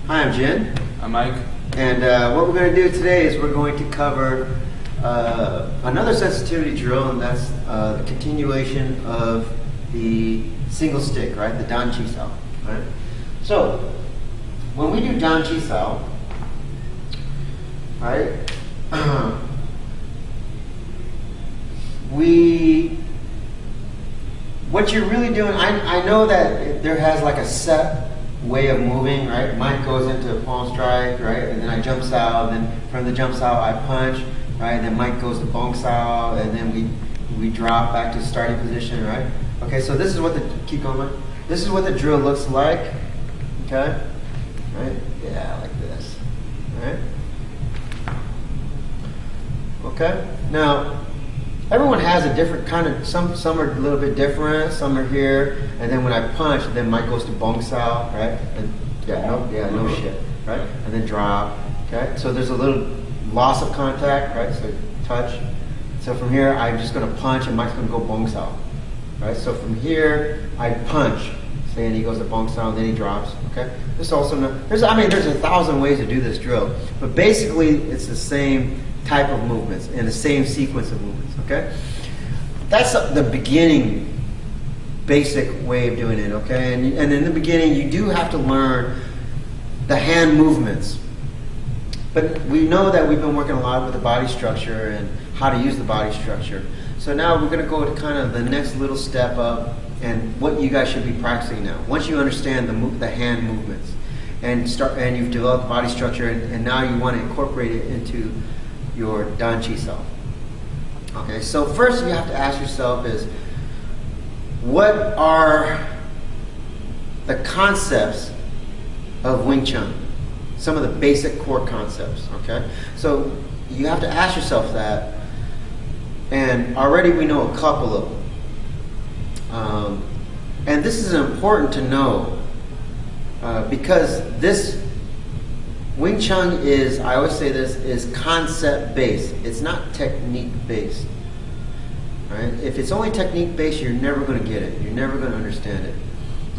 Hi, I'm Jin. I'm Mike. And what we're going to do today is we're going to cover another sensitivity drill, and that's the continuation of the single stick, right? The Chi Sau, right? So, when we do Chi Sau, right, what you're really doing, I know that there has like a set way of moving, right? Mike goes into a palm strike, right? And then I jump Sau, then from the jump Sau I punch, right? And then Mike goes to bong Sau, and then we drop back to starting position, right? Okay, so this is what keep going, Mike. This is what the drill looks like, okay? Right? Yeah, like this, right? Okay, now, everyone has a different kind of, some are a little bit different, some are here, and then when I punch, then Mike goes to bong Sau, right? And no shit, right? And then drop, okay? So there's a little loss of contact, right? So touch. So from here, I'm just gonna punch and Mike's gonna go bong Sau, right? So from here, I punch, say, and he goes to bong Sau, and then he drops, okay? There's also, there's 1,000 ways to do this drill, but basically it's the same type of movements and the same sequence of movements, okay? That's the beginning, basic way of doing it, okay? And in the beginning, you do have to learn the hand movements. But we know that we've been working a lot with the body structure and how to use the body structure. So now we're gonna go to kind of the next little step up and what you guys should be practicing now. Once you understand the hand movements and you've developed body structure and now you want to incorporate it into your Chi Sau. Okay, so first you have to ask yourself is, what are the concepts of Wing Chun? Some of the basic core concepts, okay? So you have to ask yourself that, and already we know a couple of them. And this is important to know because this Wing Chun is, I always say this, is concept based. It's not technique based. Right? If it's only technique based, you're never going to get it. You're never going to understand it.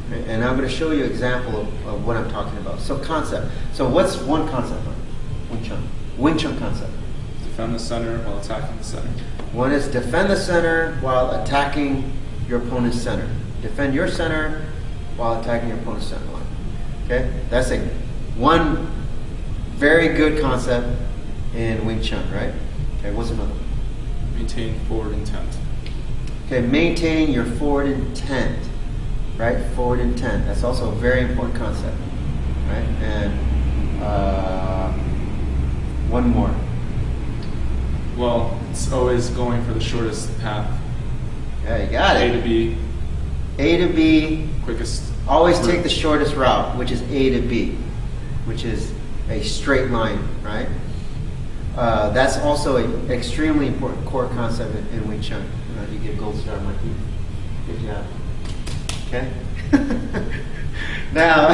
Right? And I'm going to show you an example of what I'm talking about. So concept. So what's one concept? Wing Chun. Wing Chun concept. Defend the center while attacking the center. One is defend the center while attacking your opponent's center. Defend your center while attacking your opponent's center line. Okay? That's one very good concept in Wing Chun, right? Okay, what's another? Maintain forward intent. Okay, maintain your forward intent, right? Forward intent. That's also a very important concept, right? And one more. Well, it's always going for the shortest path. Yeah, you got it. A to B. A to B. Quickest. Always take the shortest route, which is A to B, which is a straight line, right? That's also an extremely important core concept in Wing Chun. You get a gold star, Mikey. Good job. Okay? Now,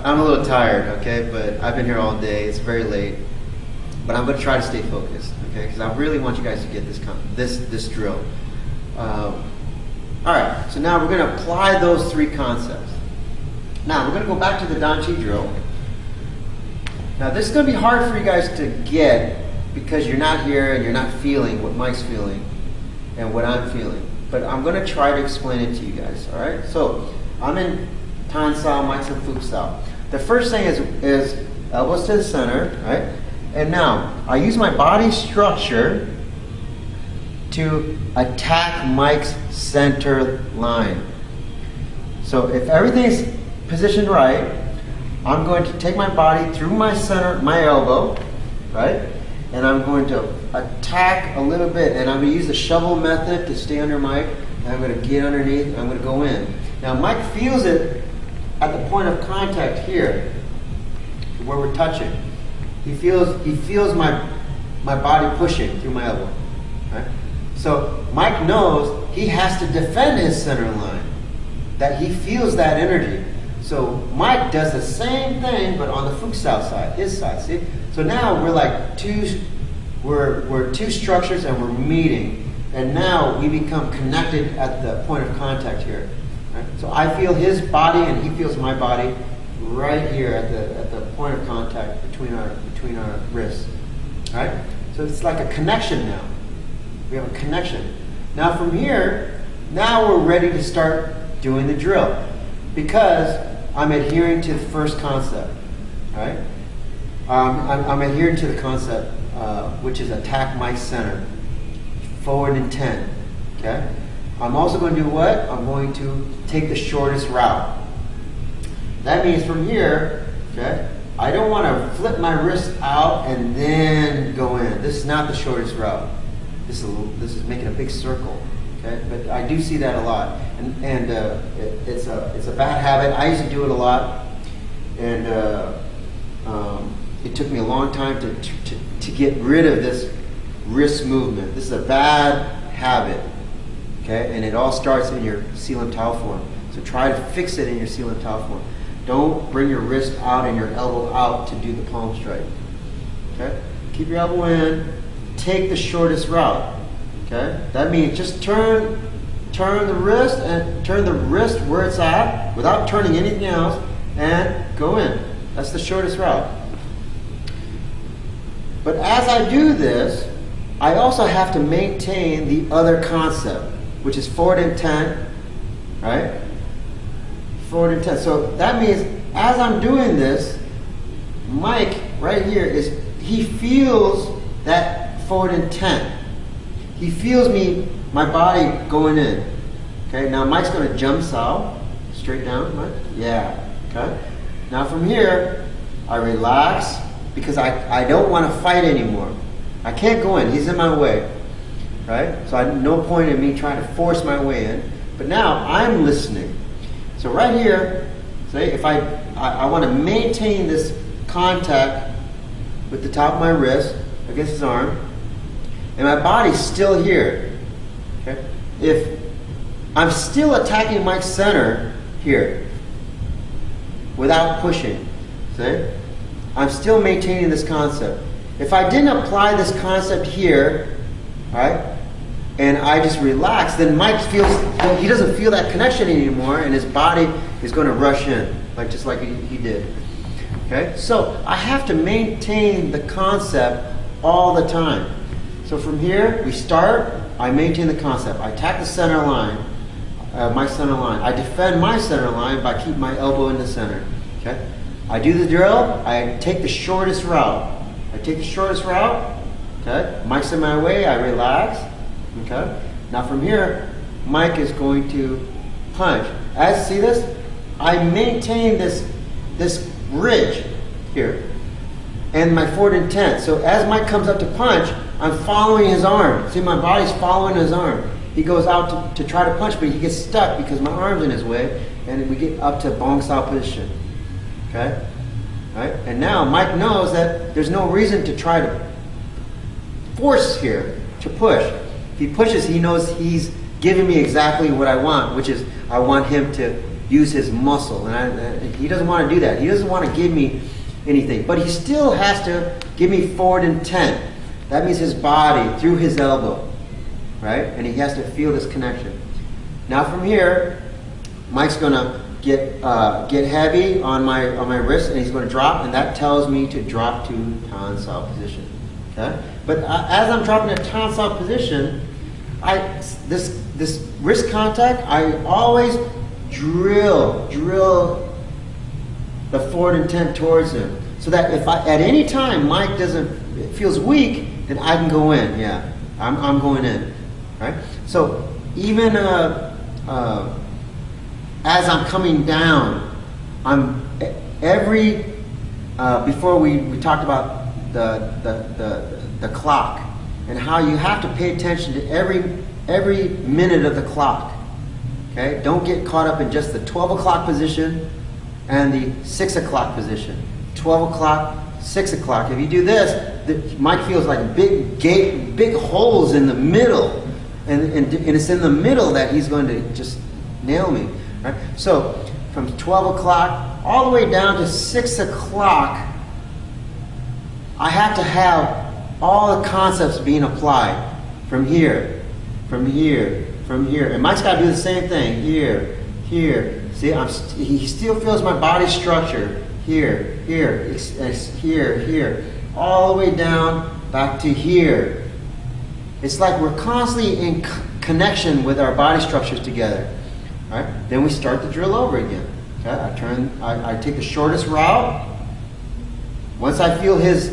I'm a little tired, okay? But I've been here all day. It's very late. But I'm going to try to stay focused, okay? Because I really want you guys to get this drill. All right, so now we're going to apply those three concepts. Now, we're going to go back to the Chi drill. Now, this is going to be hard for you guys to get because you're not here and you're not feeling what Mike's feeling and what I'm feeling. But I'm going to try to explain it to you guys, all right? So, I'm in Tan Sau, Mike's in Fuq Sau. The first thing is elbows to the center, right? And now, I use my body structure to attack Mike's center line. So, if everything is positioned right, I'm going to take my body through my center, my elbow, right? And I'm going to attack a little bit, and I'm going to use the shovel method to stay under Mike, and I'm going to get underneath, and I'm going to go in. Now Mike feels it at the point of contact here, where we're touching. He feels my body pushing through my elbow, right? So Mike knows he has to defend his center line, that he feels that energy. So Mike does the same thing, but on the Fuq Sau side, his side. See? So now we're like we're two structures and we're meeting, and now we become connected at the point of contact here. Right? So I feel his body and he feels my body right here at the point of contact between our wrists. All right? So it's like a connection now. We have a connection. Now from here, now we're ready to start doing the drill because I'm adhering to the first concept. All right? I'm adhering to the concept, which is attack my center, forward intent. Okay? I'm also going to do what? I'm going to take the shortest route. That means from here, okay, I don't want to flip my wrist out and then go in. This is not the shortest route. This is making a big circle. Okay, but I do see that a lot, and it's a bad habit. I used to do it a lot, and it took me a long time to get rid of this wrist movement. This is a bad habit. Okay, and it all starts in your sealant tau form. So try to fix it in your sealant tau form. Don't bring your wrist out and your elbow out to do the palm strike. Okay? Keep your elbow in. Take the shortest route. Okay? That means just turn the wrist and turn the wrist where it's at without turning anything else and go in. That's the shortest route. But as I do this, I also have to maintain the other concept, which is forward intent, right? Forward intent. So that means as I'm doing this, Mike right here he feels that forward intent. He feels my body going in. Okay, now Mike's going to jump Sau, straight down, Mike. Yeah, okay. Now from here, I relax because I don't want to fight anymore. I can't go in, he's in my way, right? So no point in me trying to force my way in, but now I'm listening. So right here, say if I want to maintain this contact with the top of my wrist against his arm, and my body's still here. Okay? If I'm still attacking Mike's center here without pushing, see? I'm still maintaining this concept. If I didn't apply this concept here, right, and I just relax, then Mike he doesn't feel that connection anymore, and his body is going to rush in, just like he did. Okay? So I have to maintain the concept all the time. So from here, we start, I maintain the concept. I attack the center line, my center line. I defend my center line by keeping my elbow in the center. Okay? I do the drill, I take the shortest route. Okay? Mike's in my way, I relax. Okay? Now from here, Mike is going to punch. See this? I maintain this ridge here and my forward intent. So as Mike comes up to punch, I'm following his arm. See, my body's following his arm. He goes out to try to punch, but he gets stuck because my arm's in his way, and we get up to Bong Sau position. Okay? Right? And now Mike knows that there's no reason to try to force here, to push. If he pushes, he knows he's giving me exactly what I want, which is I want him to use his muscle. And he doesn't want to do that. He doesn't want to give me anything. But he still has to give me forward intent. That means his body through his elbow. Right? And he has to feel this connection. Now from here, Mike's going to get heavy on my wrist, and he's going to drop, and that tells me to drop to Tan Sau position. Okay? But as I'm dropping to Tan Sau position, this wrist contact, I always drill the forward intent towards him, so that if at any time Mike feels weak, then I can go in. Yeah, I'm going in. Right? So even as I'm coming down, before we talked about the clock and how you have to pay attention to every minute of the clock. Okay? Don't get caught up in just the 12 o'clock position and the 6 o'clock position. 12 o'clock, 6 o'clock. If you do this, Mike feels like big holes in the middle. And it's in the middle that he's going to just nail me. Right? So from 12 o'clock all the way down to 6 o'clock, I have to have all the concepts being applied from here. And Mike's got to do the same thing. Here, here. See, he still feels my body structure. Here, here, it's here, here. All the way down, back to here. It's like we're constantly in connection with our body structures together. All right? Then we start the drill over again. Okay? I take the shortest route. Once I feel his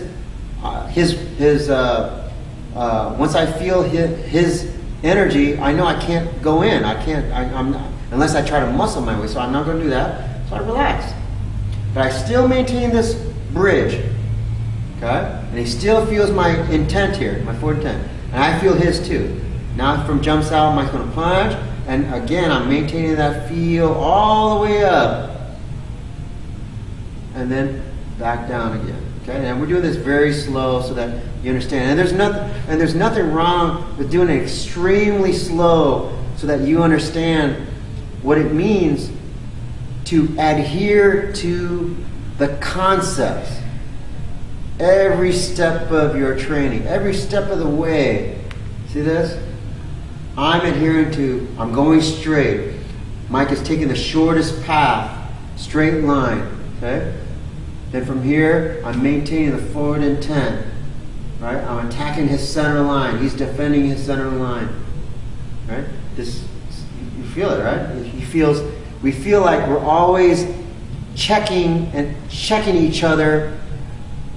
energy, I know I can't go in. I'm not, unless I try to muscle my way. So I'm not going to do that. So I relax. But I still maintain this bridge. Okay? And he still feels my intent here, my forward intent. And I feel his too. Now from Chi Sau, I'm going to plunge. And again, I'm maintaining that feel all the way up. And then back down again. Okay? And we're doing this very slow so that you understand. And there's nothing wrong with doing it extremely slow so that you understand what it means to adhere to the concepts. Every step of your training, every step of the way. See this? I'm adhering to, I'm going straight. Mike is taking the shortest path, straight line. Okay? Then from here, I'm maintaining the forward intent. Right? I'm attacking his center line. He's defending his center line. Right? This, you feel it, right? We feel like we're always checking each other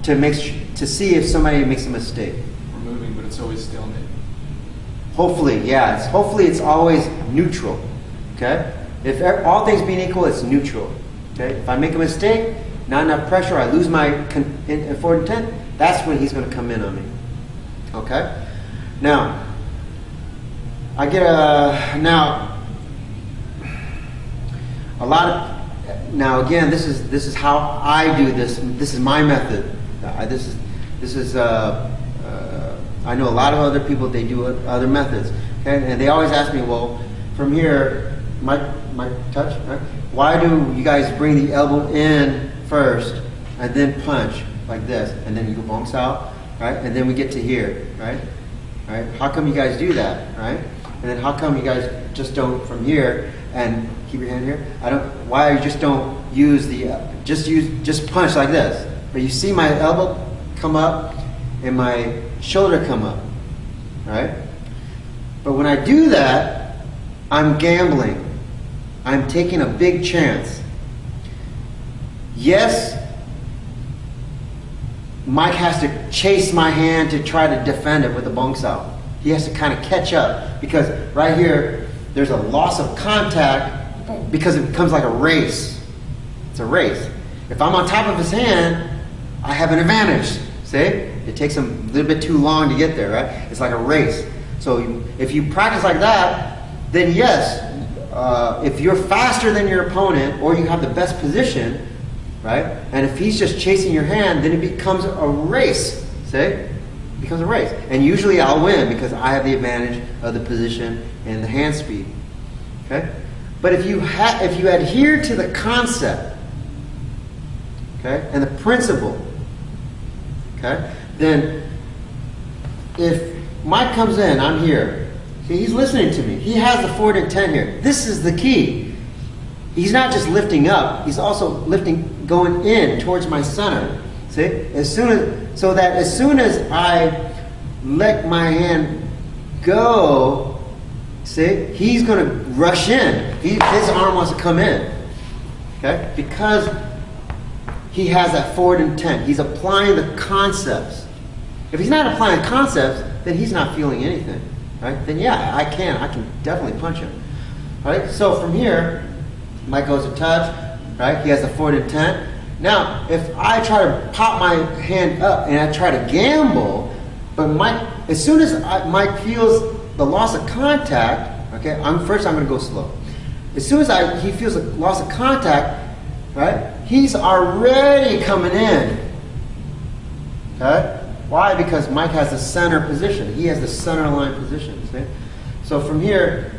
to see if somebody makes a mistake. We're moving, but it's always stalemate. Hopefully, yeah. Hopefully it's always neutral. Okay? If all things being equal, it's neutral. Okay? If I make a mistake, not enough pressure, I lose my forward intent, that's when he's going to come in on me. Okay? Now, now again, this is how I do this. This is my method. I know a lot of other people, they do other methods. Okay? And they always ask me, well, from here, my touch, right? Why do you guys bring the elbow in first and then punch like this? And then you go bonks out, right? And then we get to here, right? Right? How come you guys do that, right? And then how come you guys just don't from here and keep your hand here? Why you just don't use just punch like this? But you see my elbow come up and my shoulder come up, right? But when I do that, I'm gambling. I'm taking a big chance. Yes, Mike has to chase my hand to try to defend it with the bonks out. He has to kind of catch up because right here, there's a loss of contact because it becomes like a race. It's a race. If I'm on top of his hand, I have an advantage. See? It takes him a little bit too long to get there, right? It's like a race. So if you practice like that, then yes, if you're faster than your opponent or you have the best position, right? And if he's just chasing your hand, then it becomes a race. See? It becomes a race. And usually I'll win because I have the advantage of the position and the hand speed. Okay? But if you adhere to the concept, okay, and the principle, okay, then if Mike comes in, I'm here. See, he's listening to me. He has the forward intent here. This is the key. He's not just lifting up. He's also going in towards my center. See, so that as soon as I let my hand go, see, he's going to rush in. His arm wants to come in. Okay, because he has that forward intent. He's applying the concepts. If he's not applying concepts, then he's not feeling anything, right? Then yeah, I can definitely punch him, right? So from here, Mike goes to touch, right? He has the forward intent. Now, if I try to pop my hand up and I try to gamble, but Mike, as soon as Mike feels the loss of contact, okay, I'm going to go slow. As soon as he feels the loss of contact, right? He's already coming in. Okay? Why? Because Mike has the center position. He has the center line position. See? So from here,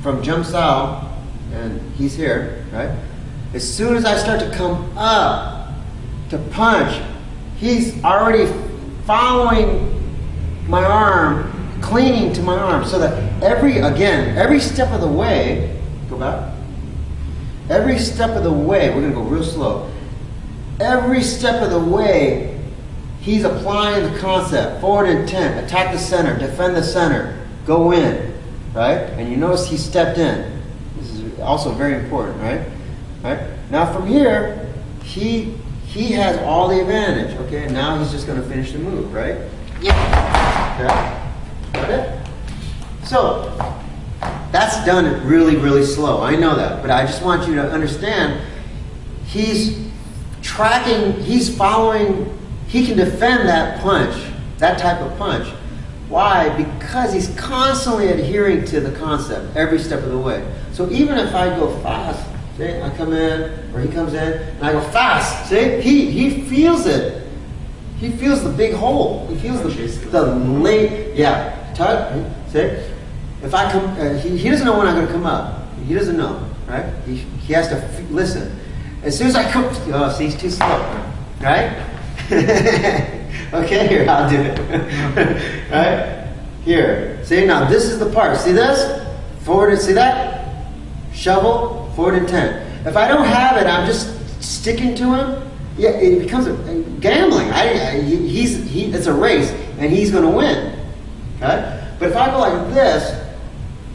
from Chi Sau, and he's here, right? As soon as I start to come up to punch, he's already following my arm, clinging to my arm, so that every step of the way, go back, every step of the way, we're going to go real slow. Every step of the way, he's applying the concept, forward intent, attack the center, defend the center, go in, right? And you notice he stepped in. This is also very important, right? Right? Now from here, he has all the advantage, okay? And now he's just going to finish the move, right? Yeah. Okay. Got it? So, that's done really, really slow. I know that. But I just want you to understand, he's tracking, he's following, he can defend that punch, that type of punch. Why? Because he's constantly adhering to the concept every step of the way. So even if I go fast, see, I come in, or he comes in, and I go fast, see, he feels it. He feels the big hole. He feels the late, yeah, touch, see? If I come, he doesn't know when I'm going to come up. He doesn't know, right? He has to listen. As soon as I come, oh, see, he's too slow, right? Okay, here, I'll do it. Right? Here. See, now this is the part. See this? Forward, see that? Shovel, forward intent. If I don't have it, I'm just sticking to him. Yeah, it becomes a gambling. It's a race, and he's going to win. Okay? But if I go like this,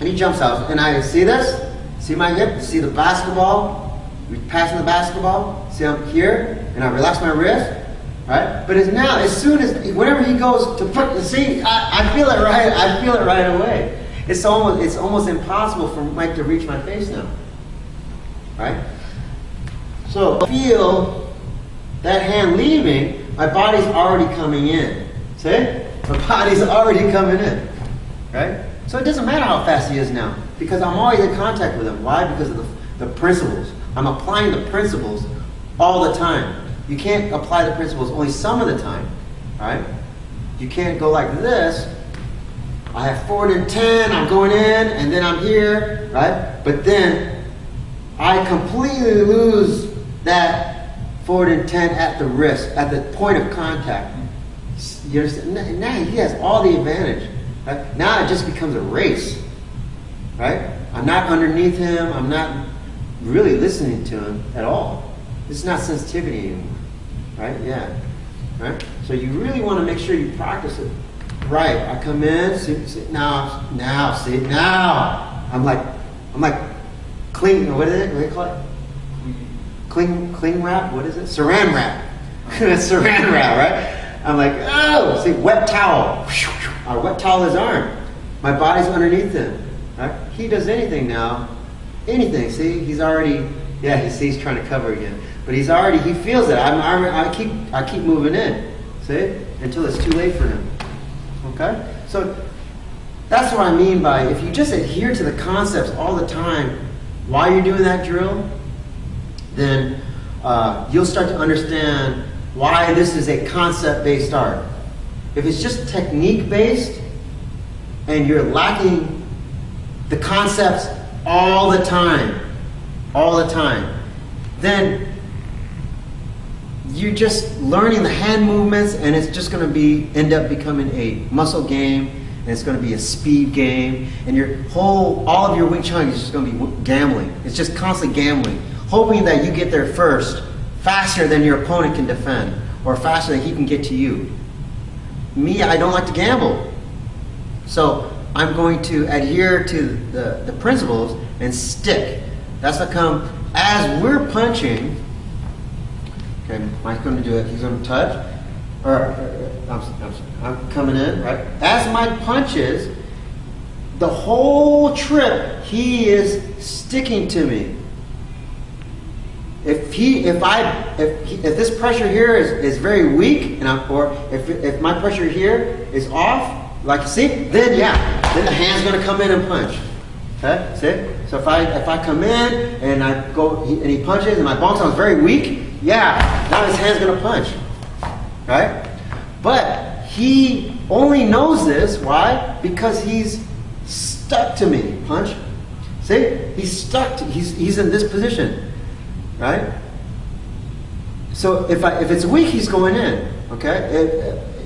and he jumps out, and I see this? See my hip? See the basketball? Passing the basketball? See I'm here, and I relax my wrist? Right? But it's now, as soon as, whenever he goes to put, see, I feel it right. I feel it right away. It's almost impossible for Mike to reach my face now. Right? So I feel that hand leaving, my body's already coming in. See? My body's already coming in. Right? So it doesn't matter how fast he is now, because I'm always in contact with him. Why? Because of the principles. I'm applying the principles all the time. You can't apply the principles only some of the time, right? You can't go like this. I have forward intent, I'm going in, and then I'm here, right? But then I completely lose that forward intent at the wrist, at the point of contact. You understand? Now he has all the advantage. Right? Now it just becomes a race, right? I'm not underneath him. I'm not really listening to him at all. This is not sensitivity anymore. Right? Yeah. Right? So you really want to make sure you practice it. Right. I come in, see now, see, now. I'm like cling, what is it? What do they call it? Cling wrap? What is it? Saran wrap. Saran wrap, right? I'm like, oh, see, wet towel. Our wet towel his arm. My body's underneath him. Right? He does anything now. Anything. See, he's already, yeah, he's trying to cover again. But he feels it. I keep moving in. See? Until it's too late for him. Okay? So that's what I mean by, if you just adhere to the concepts all the time while you're doing that drill, then you'll start to understand why this is a concept-based art. If it's just technique-based and you're lacking the concepts all the time, then you're just learning the hand movements, and it's just going to end up becoming a muscle game, and it's going to be a speed game, and all of your Wing Chun is just going to be gambling. It's just constantly gambling, hoping that you get there first, faster than your opponent can defend, or faster than he can get to you. Me, I don't like to gamble. So I'm going to adhere to the principles and stick. That's what comes as we're punching. Okay, Mike's going to do it. He's going to touch. I'm coming in, right? As Mike punches, the whole trip, he is sticking to me. If this pressure here is very weak, or if my pressure here is off, like you see, then the hand's going to come in and punch. Okay, see? So if I come in and I go and he punches and my bong sound is very weak, now his hand's going to punch, right? But he only knows this. Why? Because he's stuck to me. Punch. See? He's stuck. He's in this position. Right? So if it's weak, he's going in. Okay?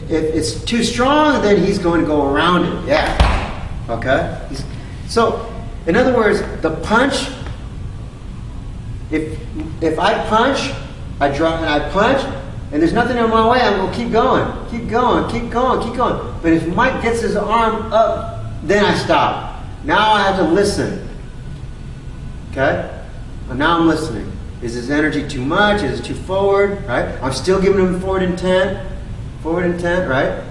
If it's too strong, then he's going to go around it. Yeah. Okay? So, in other words, the punch If I punch, I drop and I punch, and there's nothing in my way, I'm going to keep going, keep going, keep going, keep going. But if Mike gets his arm up, then I stop. Now I have to listen. Okay? And now I'm listening. Is his energy too much? Is it too forward? Right? I'm still giving him forward intent, right?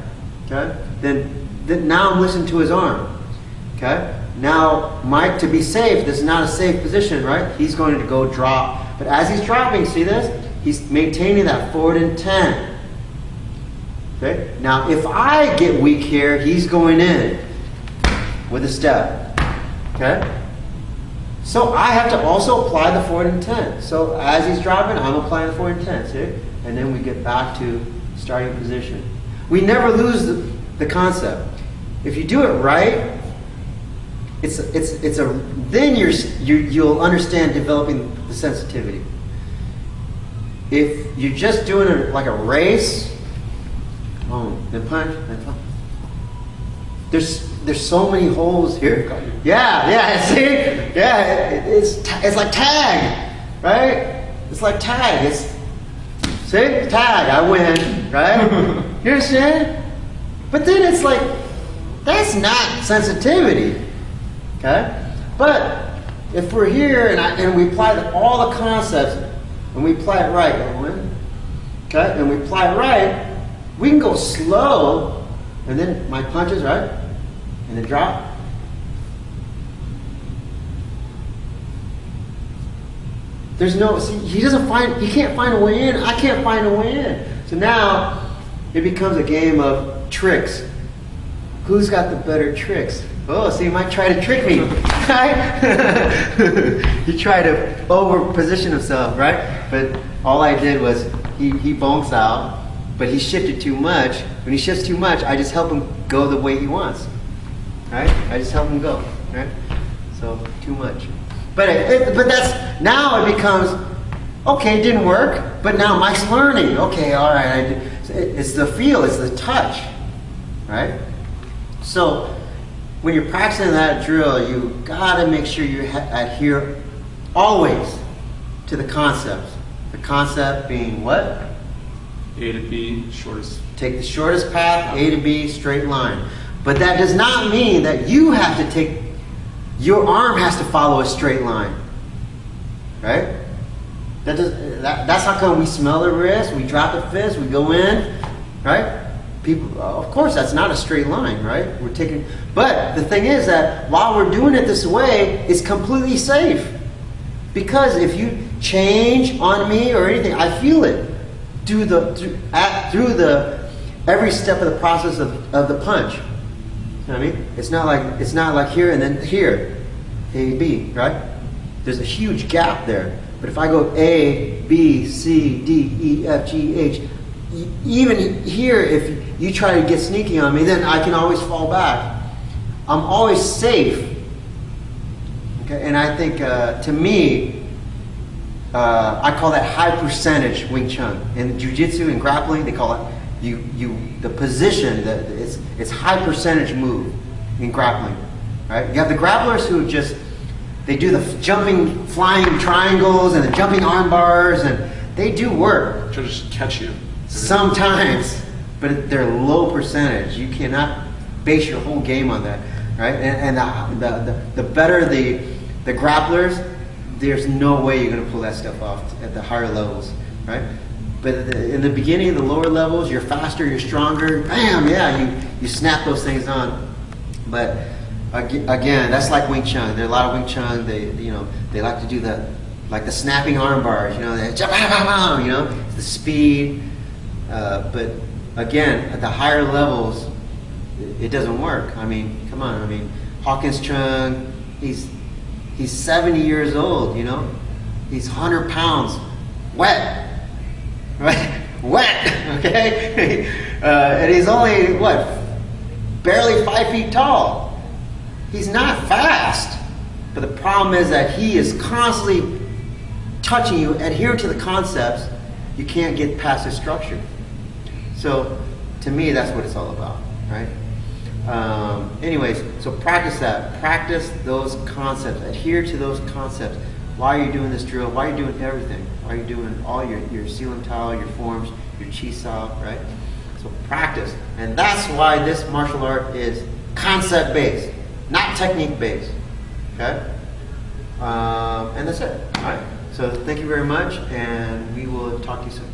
Okay? Then now I'm listening to his arm. Okay? Now, Mike, to be safe, this is not a safe position, right? He's going to go drop. But as he's dropping, see this? He's maintaining that forward intent. Okay? Now, if I get weak here, he's going in with a step. Okay? So I have to also apply the forward intent. So as he's dropping, I'm applying the forward intent. See? And then we get back to starting position. We never lose the concept. If you do it right, then you'll understand developing the sensitivity. If you're just doing it like a race, then punch, then punch. There's so many holes here. Yeah, see? Yeah, it's like tag, right? It's like tag. See? Tag, I win, right? You understand? But then it's like, that's not sensitivity. Okay? But if we're here and we apply all the concepts and we apply it right, okay? And we apply it right, we can go slow and then my punches, right? And then drop. He can't find a way in, I can't find a way in. So now it becomes a game of tricks. Who's got the better tricks? Oh, so he might try to trick me, right? He tried to over-position himself, right? But all I did was he bonks out, but he shifted too much. When he shifts too much, I just help him go the way he wants, right? I just help him go, right? So too much. But now it becomes, okay, it didn't work, but now Mike's learning. Okay, all right. It's the feel, it's the touch, right? So when you're practicing that drill, you gotta make sure you adhere always to the concepts. The concept being what? A to B, shortest. Take the shortest path, A to B, straight line. But that does not mean that you have to take, your arm has to follow a straight line, right? That's how come we smell the wrist, we drop the fist, we go in, right? People, of course, that's not a straight line, right? But the thing is that while we're doing it this way, it's completely safe. Because if you change on me or anything, I feel it through every step of the process of the punch. You know what I mean? It's not like here and then here, A, B, right? There's a huge gap there. But if I go A, B, C, D, E, F, G, H, even here, if you try to get sneaky on me, then I can always fall back. I'm always safe. Okay, and I think to me, I call that high percentage Wing Chun. In Jiu-Jitsu and grappling, they call it the position. It's high percentage move in grappling. Right? You have the grapplers who they do the jumping, flying triangles and the jumping arm bars, and they do work. Try to just catch you. Sometimes, but they're low percentage. You cannot base your whole game on that, right? And the better the grapplers, there's no way you're going to pull that stuff off at the higher levels, right? But in the beginning, the lower levels, you're faster, you're stronger. Bam, yeah, you snap those things on. But again, that's like Wing Chun. There are a lot of Wing Chun. They like to do the snapping arm bars. They jump, the speed. But again, at the higher levels, it doesn't work. I mean, come on. I mean, Hawkins Chung, he's 70 years old. He's 100 pounds, wet, right? Wet, okay. And he's only barely 5 feet tall. He's not fast, but the problem is that he is constantly touching you, adhering to the concepts. You can't get past the structure. So, to me, that's what it's all about, right? Anyways, so practice that. Practice those concepts. Adhere to those concepts Why are you doing this drill? Why are you doing everything? Why are you doing all your ceiling tile, your forms, your Chi Sau, right? So practice. And that's why this martial art is concept-based, not technique-based. Okay? And that's it. All right? So thank you very much, and we will talk to you soon.